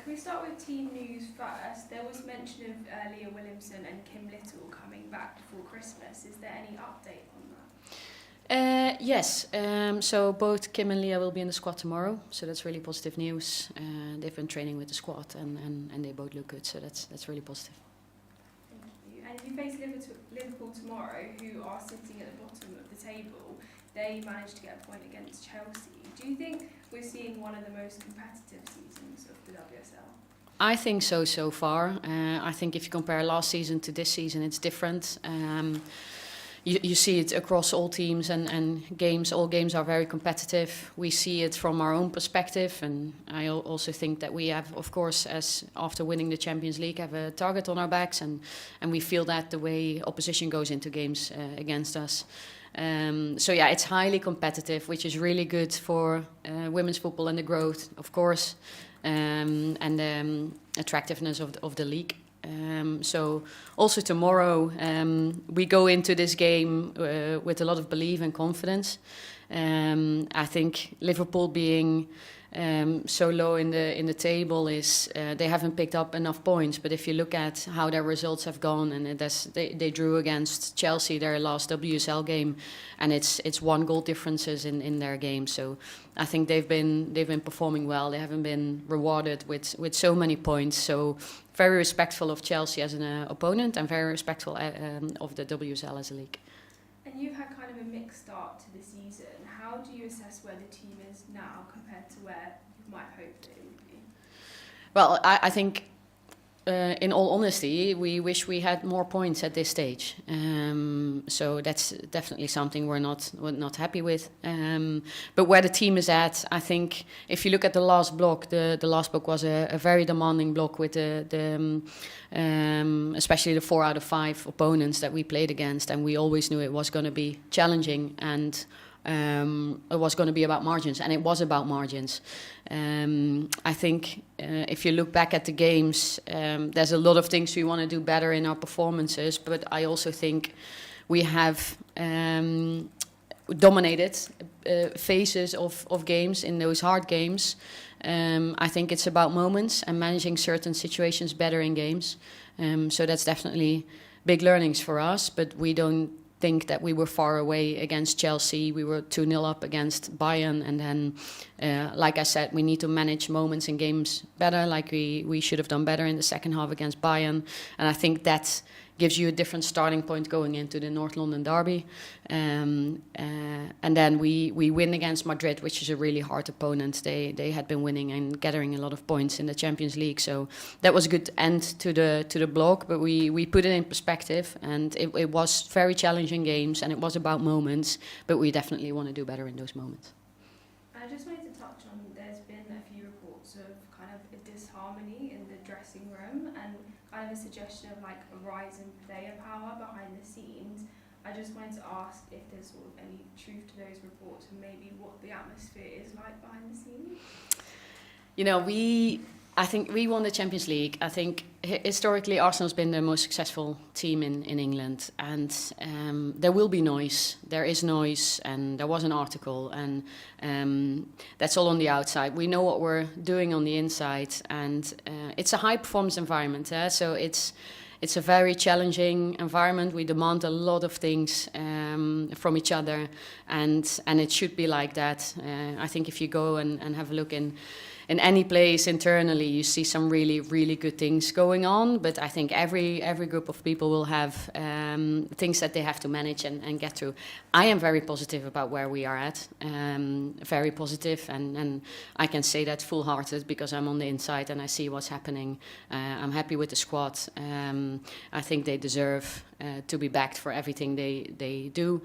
Can we start with team news first? There was mention of Leah Williamson and Kim Little coming back before Christmas. Is there any update on that? Yes, so both Kim and Leah will be in the squad tomorrow, so that's really positive news. They've been training with the squad and they both look good, so that's really positive. Thank you. And if you face Liverpool tomorrow, who are sitting at the bottom of the table, they managed to get a point against Chelsea. Do you think we're seeing one of the most competitive seasons of the WSL? I think so far. I think if you compare last season to this season, it's different. You see it across all teams and games. All games are very competitive. We see it from our own perspective, and I also think that we have, of course, as after winning the Champions League, have a target on our backs, and we feel that the way opposition goes into games against us. So yeah, it's highly competitive, which is really good for women's football and the growth, of course, and the attractiveness of the league. So also tomorrow we go into this game with a lot of belief and confidence. I think Liverpool being so low in the table is they haven't picked up enough points. But if you look at how their results have gone, and they drew against Chelsea their last WSL game, and it's 1 goal differences in their game. So I think they've been performing well. They haven't been rewarded with so many points. So very respectful of Chelsea as an opponent, and very respectful of the WSL as a league. And you've had kind of a mixed start to the season. How do you assess where the team is now compared to where you might hope that it would be? Well, I think, in all honesty, we wish we had more points at this stage. So that's definitely something we're not happy with. But where the team is at, I think if you look at the last block, the last block was a very demanding block with especially the 4 out of 5 opponents that we played against, and we always knew it was going to be challenging, and it was going to be about margins, and it was about margins. I think if you look back at the games, there's a lot of things we want to do better in our performances, but I also think we have dominated phases of games in those hard games. I think it's about moments and managing certain situations better in games. So that's definitely big learnings for us, but we don't think that we were far away against Chelsea. We were 2-0 up against Bayern, and then, like I said, we need to manage moments in games better, like we should have done better in the second half against Bayern, and I think that gives you a different starting point going into the North London derby. And then we win against Madrid, which is a really hard opponent. They had been winning and gathering a lot of points in the Champions League, so that was a good end to the block. But we put it in perspective, and it was very challenging games, and it was about moments. But we definitely want to do better in those moments. I just wanted to touch on, there's been a few reports of kind of a disharmony in the dressing room and kind of a suggestion of like a rise in player power behind the scenes. I just wanted to ask if there's sort of any truth to those reports, and maybe what the atmosphere is like behind the scenes. You know, I think we won the Champions League. I think historically Arsenal's been the most successful team in England, and there will be noise. There is noise, and there was an article, and that's all on the outside. We know what we're doing on the inside, and it's a high-performance environment. So it's a very challenging environment. We demand a lot of things from each other, and it should be like that. I think if you go and have a look in any place internally, you see some really, really good things going on. But I think every group of people will have things that they have to manage and get through. I am very positive about where we are at, very positive, and I can say that full-hearted because I'm on the inside and I see what's happening. I'm happy with the squad. I think they deserve to be backed for everything they do.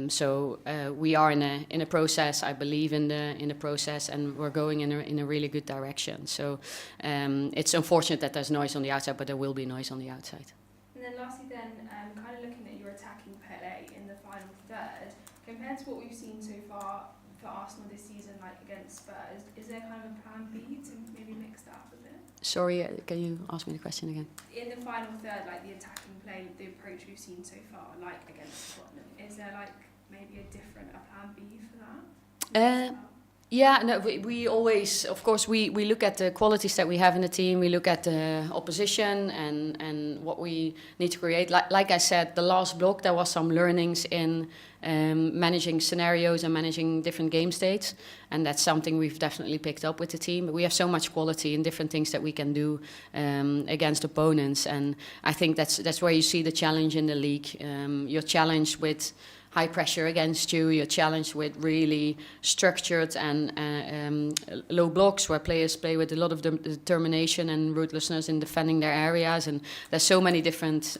So we are in a process. I believe in the process, and we're going in a really good direction. So it's unfortunate that there's noise on the outside, but there will be noise on the outside. And then lastly, kind of looking at your attacking play in the final third, compared to what we've seen so far for Arsenal this season, like against Spurs, is there kind of a plan B to maybe mix that up a bit? Sorry, can you ask me the question again? In the final third, like the attacking play, the approach we've seen so far, like against Scotland, is there like maybe a plan B for that? Yeah, no, we always, of course, we look at the qualities that we have in the team. We look at the opposition and what we need to create. Like I said, the last block, there was some learnings in managing scenarios and managing different game states. And that's something we've definitely picked up with the team. But we have so much quality in different things that we can do against opponents. And I think that's where you see the challenge in the league. You're challenged with high pressure against you. You're challenged with really structured and low blocks where players play with a lot of determination and ruthlessness in defending their areas. And there's so many different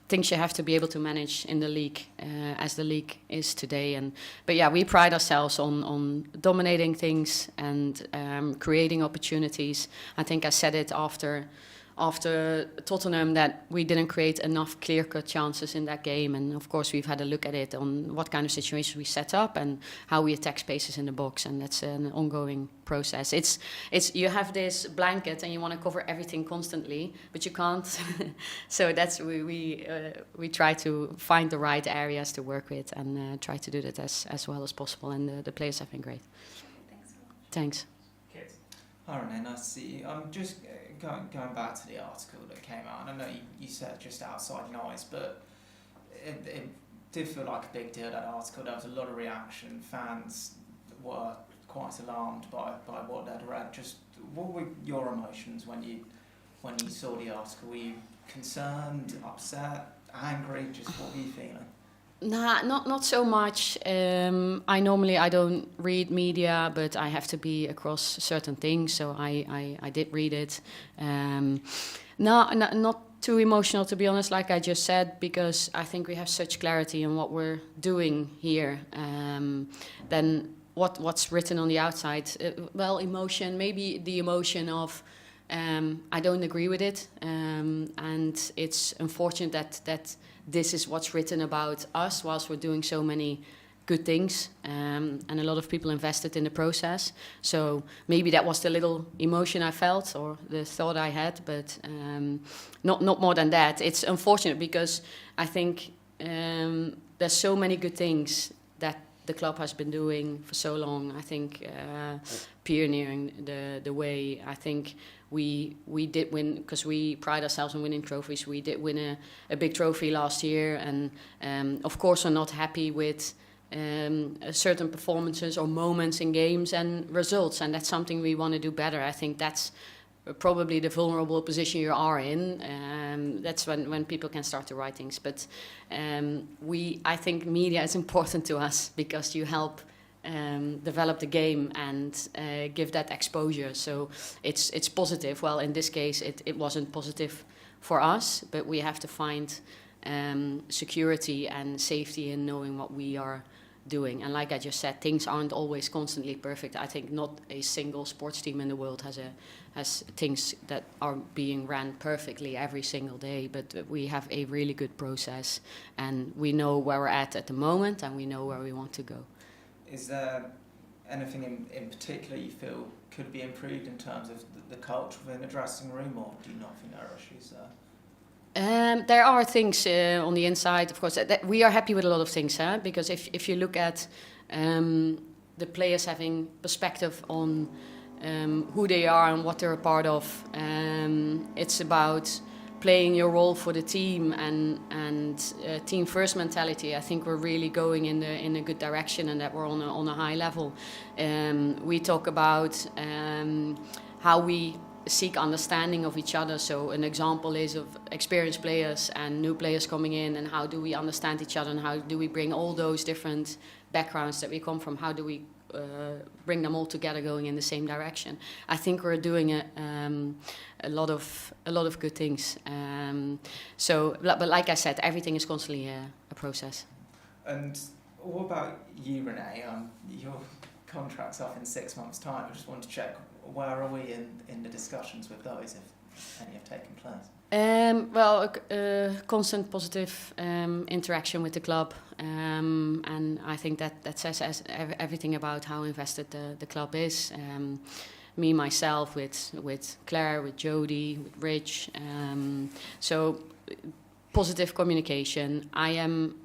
things you have to be able to manage in the league as the league is today. But yeah, we pride ourselves on dominating things and creating opportunities. I think I said it after Tottenham that we didn't create enough clear-cut chances in that game, and of course we've had a look at it on what kind of situations we set up and how we attack spaces in the box, and that's an ongoing process. It's you have this blanket and you want to cover everything constantly, but you can't. So that's we try to find the right areas to work with and try to do that as well as possible, and the players have been great. Thanks so much. Thanks. Good. Hi Renee, nice to see you. Just going back to the article that came out, and I know you said just outside noise, but it did feel like a big deal, that article. There was a lot of reaction. Fans were quite alarmed by what they'd read. Just what were your emotions when you saw the article? Were you concerned, upset, angry? Just what were you feeling? Nah, not so much. I don't read media, but I have to be across certain things, so I did read it. Not too emotional, to be honest, like I just said, because I think we have such clarity in what we're doing here. Then what's written on the outside? Well, emotion, maybe the emotion of I don't agree with it, and it's unfortunate that this is what's written about us whilst we're doing so many good things, and a lot of people invested in the process. So maybe that was the little emotion I felt or the thought I had, but not more than that. It's unfortunate because I think there's so many good things that the club has been doing for so long. I think pioneering the way. I think we did win, because we pride ourselves on winning trophies. We did win a big trophy last year, and of course we're not happy with certain performances or moments in games and results, and that's something we want to do better. I think that's probably the vulnerable position you are in. That's when people can start to write things. But I think media is important to us because you help develop the game and give that exposure. So it's positive. Well, in this case, it wasn't positive for us, but we have to find security and safety in knowing what we are doing. And like I just said, things aren't always constantly perfect. I think not a single sports team in the world has things that are being ran perfectly every single day, but we have a really good process, and we know where we're at the moment, and we know where we want to go. Is there anything in particular you feel could be improved in terms of the culture within the dressing room, or do you not think there are issues there? There are things on the inside, of course. That we are happy with a lot of things, because if you look at the players having perspective on who they are and what they're a part of, it's about playing your role for the team and team first mentality. I think we're really going in a good direction, and that we're on a high level. We talk about how we seek understanding of each other. So an example is of experienced players and new players coming in, and how do we understand each other, and how do we bring all those different backgrounds that we come from, how do we bring them all together going in the same direction. I think we're doing a lot of good things. But like I said, everything is constantly a process. And what about you, Renee? Your contract's up in 6 months' time. I just wanted to check, where are we in the discussions with those, if any have taken place? Constant positive interaction with the club, and I think that says everything about how invested the club is. Me, myself, with Claire, with Jodie, with Rich. So positive communication. I am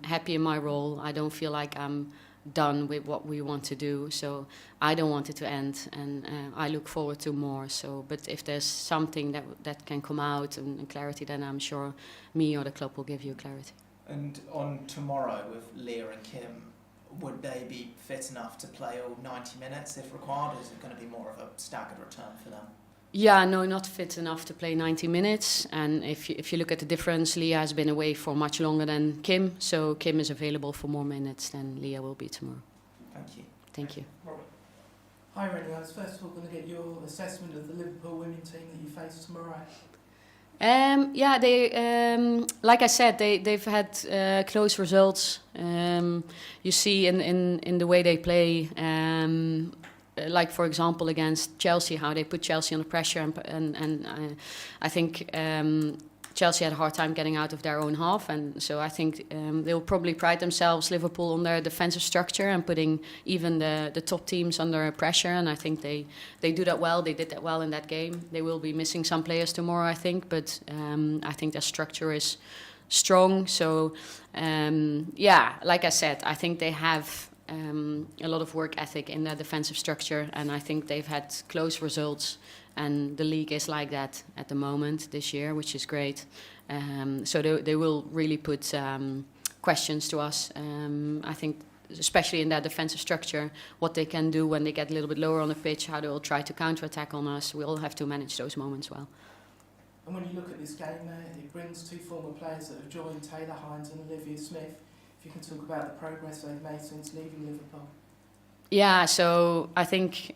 happy in my role. I don't feel like I'm done with what we want to do. So I don't want it to end, and I look forward to more. So, but if there's something that can come out and clarity, then I'm sure me or the club will give you clarity. And on tomorrow with Leah and Kim, would they be fit enough to play all 90 minutes if required, or is it going to be more of a staggered return for them? Yeah, no, not fit enough to play 90 minutes. And if you look at the difference, Leah has been away for much longer than Kim, so Kim is available for more minutes than Leah will be tomorrow. Thank you. Thank you. Robert. Hi, Rene. I was first of all going to get your assessment of the Liverpool women team that you face tomorrow. Yeah, they like I said, they've had close results. You see in the way they play. Like for example against Chelsea, how they put Chelsea under pressure, and I think Chelsea had a hard time getting out of their own half, and so I think they'll probably pride themselves, Liverpool, on their defensive structure and putting even the top teams under pressure, and I think they do that well. They did that well in that game. They will be missing some players tomorrow, I think, but I think their structure is strong. So yeah, like I said, I think they have a lot of work ethic in their defensive structure, and I think they've had close results, and the league is like that at the moment this year, which is great. So they will really put questions to us. I think especially in their defensive structure, what they can do when they get a little bit lower on the pitch, how they will try to counter-attack on us. We'll have to manage those moments well. And when you look at this game, it brings two former players that have joined, Taylor Hines and Olivia Smith. If you can talk about the progress they've made since leaving Liverpool. Yeah, so I think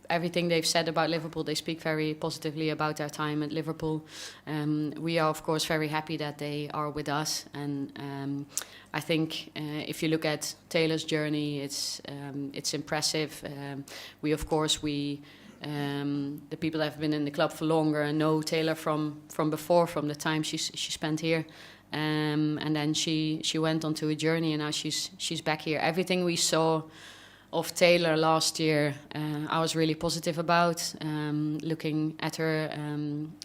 everything they've said about Liverpool, they speak very positively about their time at Liverpool. We are, of course, very happy that they are with us. And I think if you look at Taylor's journey, it's impressive. The people that have been in the club for longer and know Taylor from before, from the time she spent here. And then she went on to a journey, and now she's back here. Everything we saw of Taylor last year, I was really positive about. Looking at her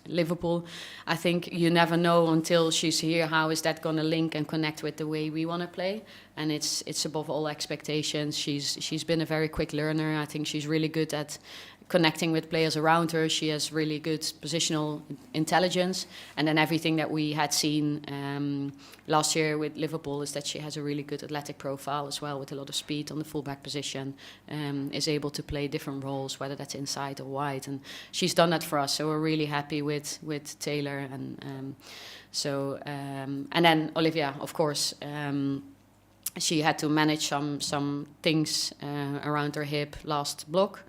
Liverpool, I think you never know until she's here how is that going to link and connect with the way we want to play. And it's above all expectations. She's been a very quick learner. I think she's really good at connecting with players around her. She has really good positional intelligence, and then everything that we had seen last year with Liverpool is that she has a really good athletic profile as well, with a lot of speed on the fullback position, is able to play different roles, whether that's inside or wide, and she's done that for us, so we're really happy with Taylor. And and then Olivia, of course, she had to manage some things around her hip last block.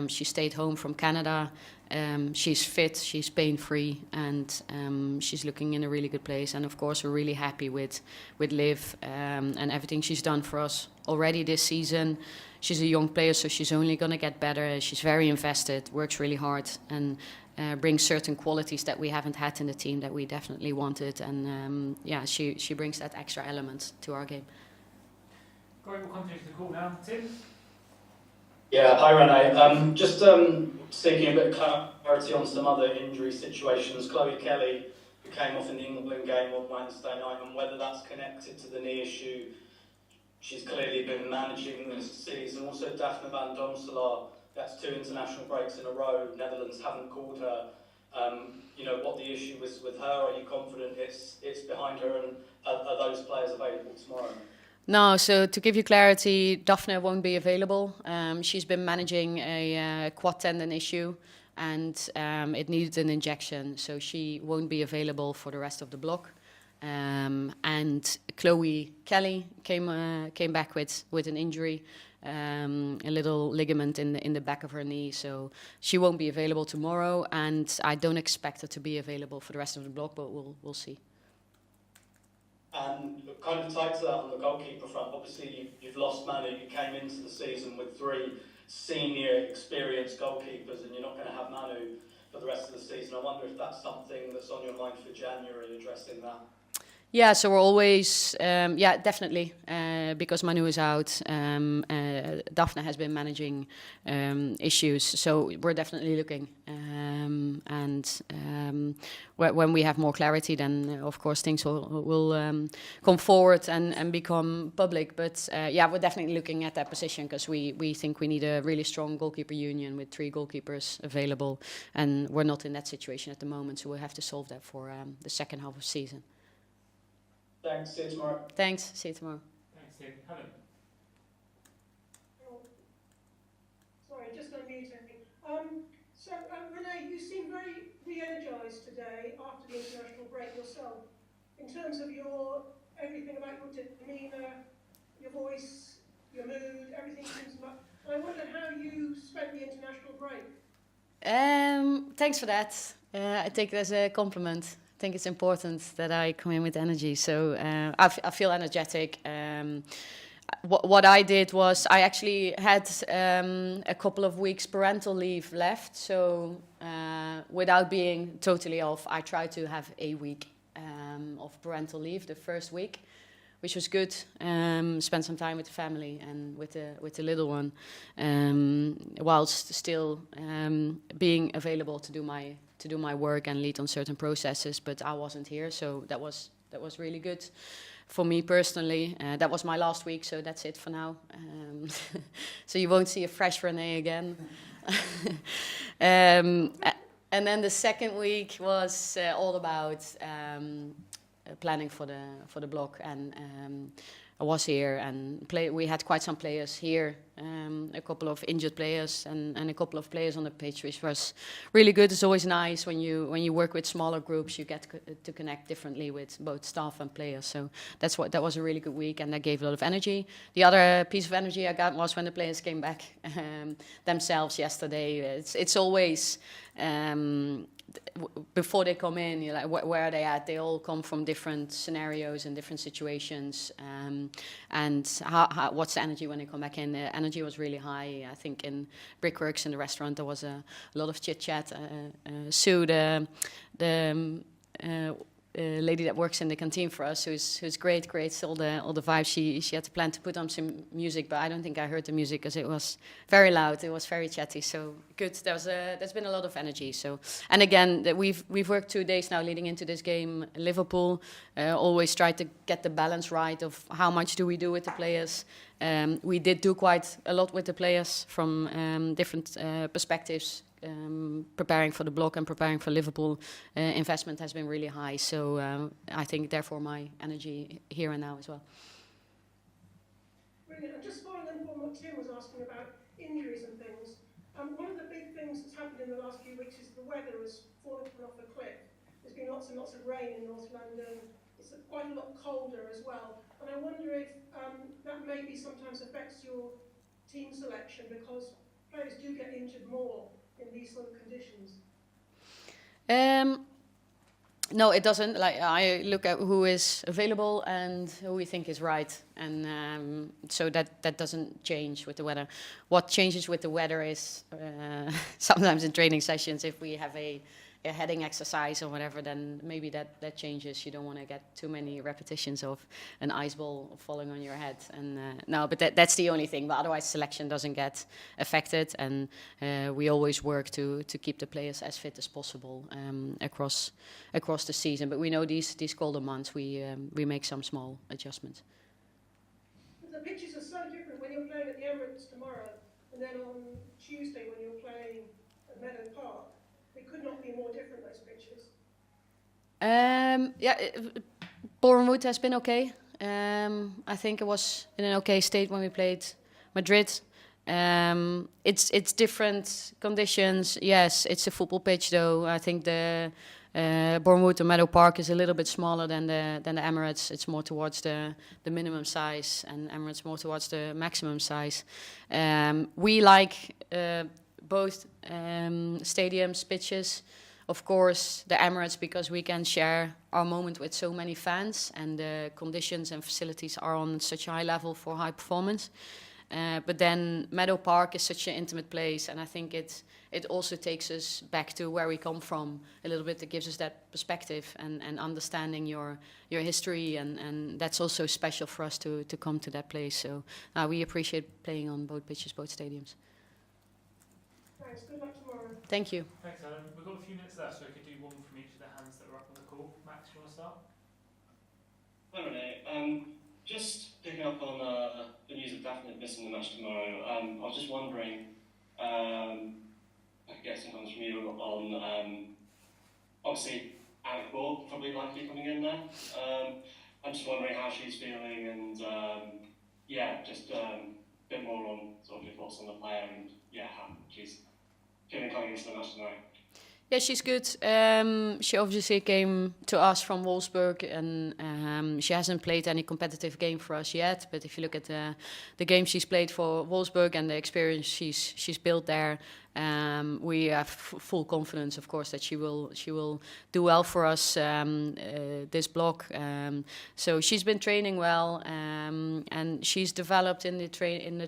She stayed home from Canada. She's fit, she's pain-free, and she's looking in a really good place. And of course, we're really happy with Liv and everything she's done for us already this season. She's a young player, so she's only going to get better. She's very invested, works really hard, and brings certain qualities that we haven't had in the team that we definitely wanted. And she brings that extra element to our game. Great, we'll continue to the call now. Tim? Yeah, hi Rene. Just seeking a bit of clarity on some other injury situations. Chloe Kelly, who came off in the England game on Wednesday night, and whether that's connected to the knee issue she's clearly been managing this season. Also Daphne van Domselaar, that's 2 international breaks in a row. Netherlands haven't called her. What the issue was with her, are you confident it's behind her, and are those players available tomorrow? No, so to give you clarity, Daphne won't be available. She's been managing a quad tendon issue, and it needed an injection, so she won't be available for the rest of the block. And Chloe Kelly came back with an injury, a little ligament in the back of her knee, so she won't be available tomorrow, and I don't expect her to be available for the rest of the block, but we'll see. And kind of tied to that on the goalkeeper front, obviously you've lost Manu. You came into the season with 3 senior experienced goalkeepers, and you're not going to have Manu for the rest of the season. I wonder if that's something that's on your mind for January, addressing that. Yeah, so we're always, definitely, because Manu is out, Daphne has been managing issues, so we're definitely looking. when we have more clarity, then of course things will come forward and become public. But yeah, we're definitely looking at that position because we think we need a really strong goalkeeper union with 3 goalkeepers available, and we're not in that situation at the moment, so we'll have to solve that for the second half of the season. Thanks, see you tomorrow. Thanks, see you tomorrow. Thanks, Tim. Helen. Sorry, just unmuting. Rene, you seem very re-energised today after the international break yourself. In terms of everything about your demeanour, your voice, your mood, everything seems much. And I wonder how you spent the international break. Thanks for that. I take it as a compliment. I think it's important that I come in with energy. So I feel energetic. What I did was I actually had a couple of weeks parental leave left. So without being totally off, I tried to have a week of parental leave the first week, which was good. Spend some time with the family and with the little one, whilst still being available to do my work and lead on certain processes. But I wasn't here, so that was really good. For me personally, that was my last week, so that's it for now. So you won't see a fresh Rene again. And then the second week was all about planning for the block, and I was here and we had quite some players here, a couple of injured players and a couple of players on the pitch, which was really good. It's always nice when you work with smaller groups, you get to connect differently with both staff and players. So that was a really good week, and that gave a lot of energy. The other piece of energy I got was when the players came back themselves yesterday. It's always before they come in, you're like, where are they at? They all come from different scenarios and different situations. And what's the energy when they come back in? The energy was really high. I think in Brickworks in the restaurant there was a lot of chit chat. Sue, the lady that works in the canteen for us, who's great, all the vibes. She had to plan to put on some music, but I don't think I heard the music because it was very loud. It was very chatty. So good. There's been a lot of energy. So, and again, we've worked 2 days now leading into this game. Liverpool always tried to get the balance right of how much do we do with the players. We did do quite a lot with the players from different perspectives. Preparing for the block and preparing for Liverpool, investment has been really high. So I think therefore my energy here and now as well. Brilliant. And just following on from what Tim was asking about injuries and things, one of the big things that's happened in the last few weeks is the weather has fallen off a cliff. There's been lots and lots of rain in North London. It's quite a lot colder as well. And I wonder if that maybe sometimes affects your team selection because players do get injured more in these sort of conditions. No, it doesn't. Like I look at who is available and who we think is right, and so that doesn't change with the weather. What changes with the weather is sometimes in training sessions, if we have a heading exercise or whatever, then maybe that changes. You don't want to get too many repetitions of an ice ball falling on your head. And no, but that's the only thing. But otherwise, selection doesn't get affected, and we always work to keep the players as fit as possible across the season. But we know these colder months, we make some small adjustments. The pitches are so different when you're playing at the Emirates tomorrow, and then on Tuesday when you're playing at Meadow Park. It could not be more different, those pitches. Bournemouth has been okay. I think it was in an okay state when we played Madrid. It's different conditions. Yes, it's a football pitch though. I think the Bournemouth or Meadow Park is a little bit smaller than the Emirates. It's more towards the minimum size, and Emirates more towards the maximum size. We like both stadiums, pitches. Of course, the Emirates, because we can share our moment with so many fans, and the conditions and facilities are on such a high level for high performance. But then Meadow Park is such an intimate place, and I think it also takes us back to where we come from a little bit. It gives us that perspective and understanding your history, and that's also special for us to come to that place. So we appreciate playing on both pitches, both stadiums. Thanks. Good luck tomorrow. Thank you. Thanks, Alan. We've got a few minutes left, so we could do one from each of the hands that are up on the call. Max, do you want to start? Hi, Renee. Just picking up on the news of Daphne missing the match tomorrow. I was just wondering, I guess it comes from you on, obviously, Alec probably likely coming in there. I'm just wondering how she's feeling and, just a bit more on sort of your thoughts on the player and, how she's feeling coming into the match tomorrow. Yeah, she's good. She obviously came to us from Wolfsburg, and she hasn't played any competitive game for us yet. But if you look at the game she's played for Wolfsburg and the experience she's built there, we have full confidence, of course, that she will do well for us this block. So she's been training well, and she's developed in the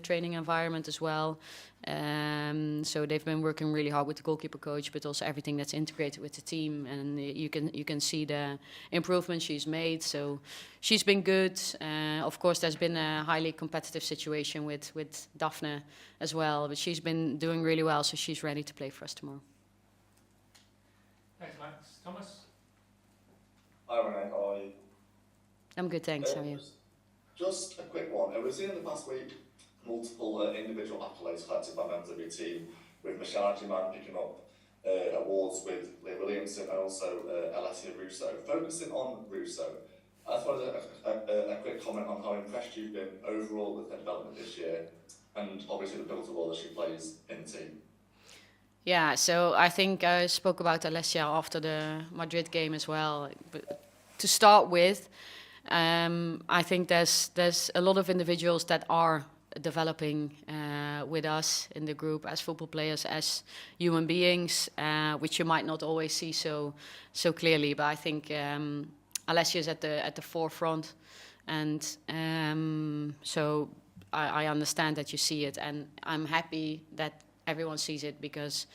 training environment as well. So they've been working really hard with the goalkeeper coach, but also everything that's integrated with the team, and you can see the improvement she's made. So she's been good. Of course, there's been a highly competitive situation with Daphne as well, but she's been doing really well, so she's ready to play for us tomorrow. Thanks, Max. Thomas? Hi, Renee. How are you? I'm good, thanks. How are you? Just a quick one. We've seen in the past week multiple individual accolades collected by members of your team, with Michelle Agyman picking up awards with Leah Williamson and also Alessia Russo. Focusing on Russo, I just wanted a quick comment on how impressed you've been overall with her development this year, and obviously the pivotal role that she plays in the team. Yeah, so I think I spoke about Alessia after the Madrid game as well. But to start with, I think there's a lot of individuals that are developing with us in the group as football players, as human beings, which you might not always see so clearly. But I think Alessia is at the forefront, and so I understand that you see it, and I'm happy that everyone sees it, because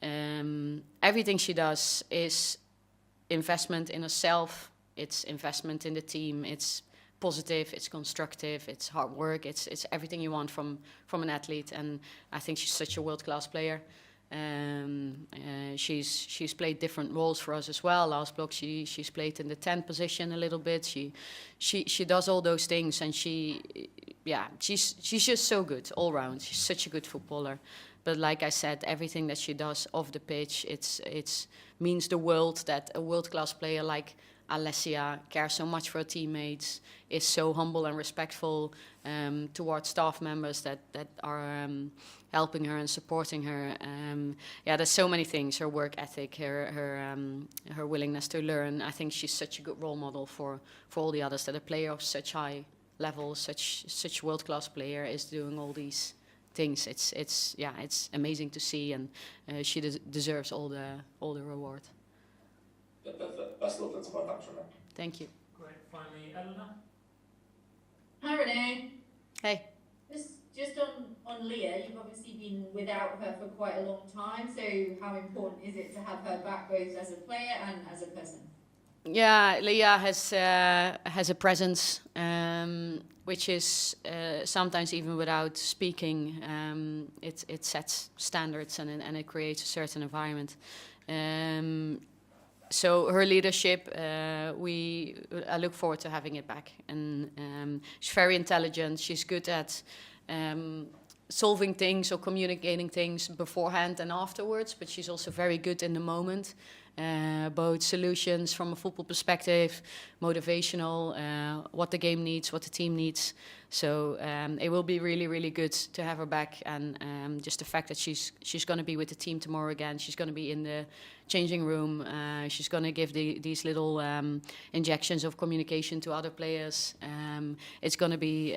everything she does is investment in herself. It's investment in the team. It's positive, it's constructive, it's hard work, it's everything you want from an athlete, and I think she's such a world-class player. She's played different roles for us as well. Last block she's played in the 10 position a little bit. She does all those things, and she's just so good all round. She's such a good footballer. But like I said, everything that she does off the pitch, it's means the world that a world-class player like Alessia cares so much for her teammates, is so humble and respectful towards staff members that are helping her and supporting her. There's so many things. Her work ethic, her willingness to learn. I think she's such a good role model for all the others, that a player of such high level, such world-class player is doing all these things. It's amazing to see, and she deserves all the reward. Yeah, perfect. Best of luck for tomorrow. Thanks, Renee. Thank you. Great. Finally, Eleanor? Hi, Renee. Hey. Just on Leah, you've obviously been without her for quite a long time, so how important is it to have her back both as a player and as a person? Yeah, Leah has a presence, which is sometimes even without speaking, it sets standards and it creates a certain environment. So her leadership, I look forward to having it back. And she's very intelligent. She's good at solving things or communicating things beforehand and afterwards, but she's also very good in the moment. Both solutions from a football perspective, motivational, what the game needs, what the team needs. So it will be really, really good to have her back, and just the fact that she's going to be with the team tomorrow again. She's going to be in the changing room. She's going to give these little injections of communication to other players. It's going to be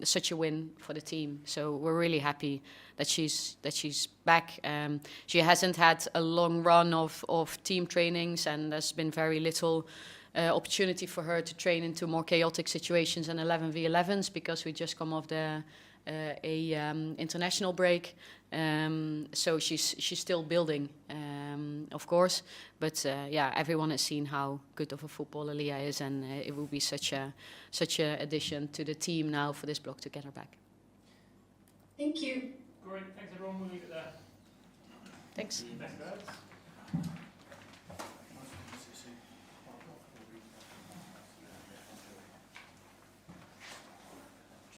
such a win for the team. So we're really happy that she's back. She hasn't had a long run of team trainings, and there's been very little opportunity for her to train into more chaotic situations and 11v11s, because we just come off the international break. So she's still building, of course. But everyone has seen how good of a footballer Leah is, and it will be such a addition to the team now for this block to get her back. Thank you. Great, thanks everyone. We'll leave it there. Thanks. Thanks, guys.